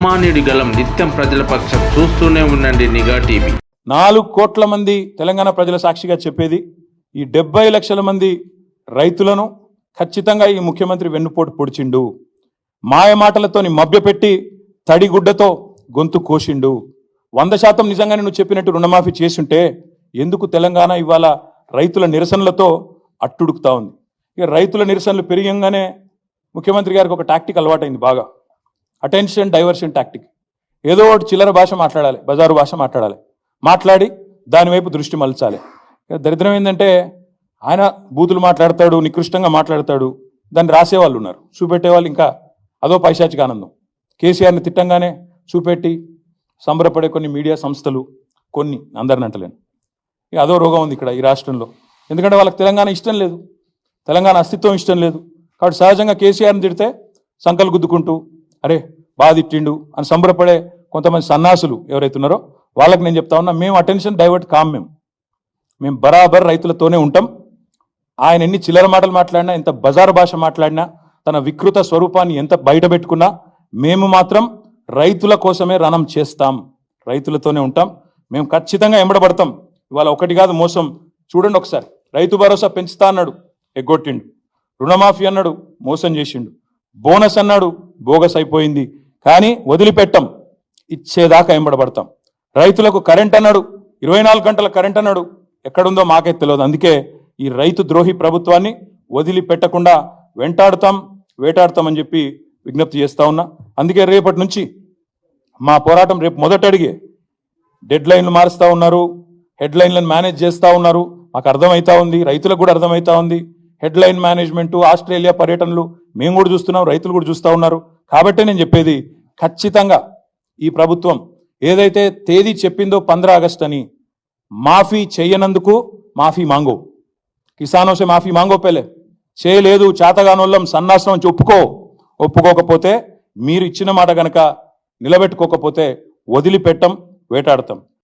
మానేడి గలం నిత్యం ప్రజల పక్షం చూస్తూనే ఉండండి నిఘా టీవీ. 4 కోట్ల మంది తెలంగాణ ప్రజల సాక్షిగా చెప్పేది ఈ 70 లక్షల మంది రైతులను ఖచ్చితంగా ఈ ముఖ్యమంత్రి వెన్నుపోటు పొడిచిండు. మాయ మాటలతోని మభ్యపెట్టి తడిగుడ్డతో గొంతు కోసిండు. 100% నిజంగానే నువ్వు చెప్పినట్టు రుణమాఫీ చేసుంటే ఎందుకు తెలంగాణ ఇవాళ రైతుల నిరసనలతో అట్టుడుకుతా ఉంది? ఇక రైతుల నిరసనలు పెరిగంగానే ముఖ్యమంత్రి గారికి ఒక టాక్టిక్ అలవాటైంది బాగా, అటెన్షన్ డైవర్షన్ టాక్టిక్. ఏదో ఒకటి చిల్లర భాష మాట్లాడాలి, బజారు భాష మాట్లాడి దానివైపు దృష్టి మలచాలి. దరిద్రం ఏంటంటే ఆయన బూతులు మాట్లాడతాడు, నికృష్టంగా మాట్లాడతాడు, దాన్ని రాసేవాళ్ళు ఉన్నారు, చూపెట్టేవాళ్ళు ఇంకా అదో పైశాచిక ఆనందం. కేసీఆర్ని తిట్టంగానే చూపెట్టి సంబరపడే కొన్ని మీడియా సంస్థలు, కొన్ని అందరిని అంటలేను, ఇక అదో రోగం ఉంది ఇక్కడ ఈ రాష్ట్రంలో. ఎందుకంటే వాళ్ళకి తెలంగాణ ఇష్టం లేదు, తెలంగాణ అస్తిత్వం ఇష్టం లేదు. కాబట్టి సహజంగా కేసీఆర్ని తిడితే సంకలు గుద్దుకుంటూ అరే బాగా తిట్టిండు అని సంబరపడే కొంతమంది సన్నాసులు ఎవరైతే ఉన్నారో వాళ్ళకి నేను చెప్తా ఉన్నా, మేము అటెన్షన్ డైవర్ట్ కాం, మేము బరాబర్ రైతులతోనే ఉంటాం. ఆయన ఎన్ని చిల్లర మాటలు మాట్లాడినా, ఎంత బజారు భాష మాట్లాడినా, తన వికృత స్వరూపాన్ని ఎంత బయట పెట్టుకున్నా మేము మాత్రం రైతుల కోసమే రణం చేస్తాం, రైతులతోనే ఉంటాం. మేము ఖచ్చితంగా ఎంబడబడతాం. ఇవాళ ఒకటి కాదు మోసం, చూడండి ఒకసారి. రైతు భరోసా పెంచుతా అన్నాడు, ఎగ్గొట్టిండు. రుణమాఫీ అన్నాడు, మోసం చేసిండు. బోనస్ అన్నాడు, బోగస్ అయిపోయింది. కానీ వదిలిపెట్టం, ఇచ్చేదాకా ఎంబడబడతాం. రైతులకు కరెంట్ అన్నాడు, 24 గంటల కరెంట్ అన్నాడు, ఎక్కడుందో మాకే తెలియదు. అందుకే ఈ రైతు ద్రోహి ప్రభుత్వాన్ని వదిలిపెట్టకుండా వేటాడుతామని చెప్పి విజ్ఞప్తి చేస్తా ఉన్నా. అందుకే రేపటి నుంచి మా పోరాటం రేపు మొదట అడిగే డెడ్ లైన్లు మారుస్తూ ఉన్నారు, హెడ్ లైన్లను మేనేజ్ చేస్తూ ఉన్నారు. మాకు అర్థమవుతా ఉంది, రైతులకు కూడా అర్థమవుతా ఉంది. హెడ్ లైన్ మేనేజ్మెంటు, ఆస్ట్రేలియా పర్యటనలు మేము కూడా చూస్తున్నాం, రైతులు కూడా చూస్తూ ఉన్నారు. కాబట్టి నేను చెప్పేది, ఖచ్చితంగా ఈ ప్రభుత్వం ఏదైతే తేదీ చెప్పిందో 15 ఆగస్టు అని, మాఫీ చేయనందుకు మాఫీ మాంగో, కిసానో సే మాఫీ మాంగో పెళ్ళే చేయలేదు, చేతగానోళ్ళం సన్నాసం అని ఒప్పుకోకపోతే, మీరు ఇచ్చిన మాట కనుక నిలబెట్టుకోకపోతే వదిలిపెట్టం, వేటాడతాం.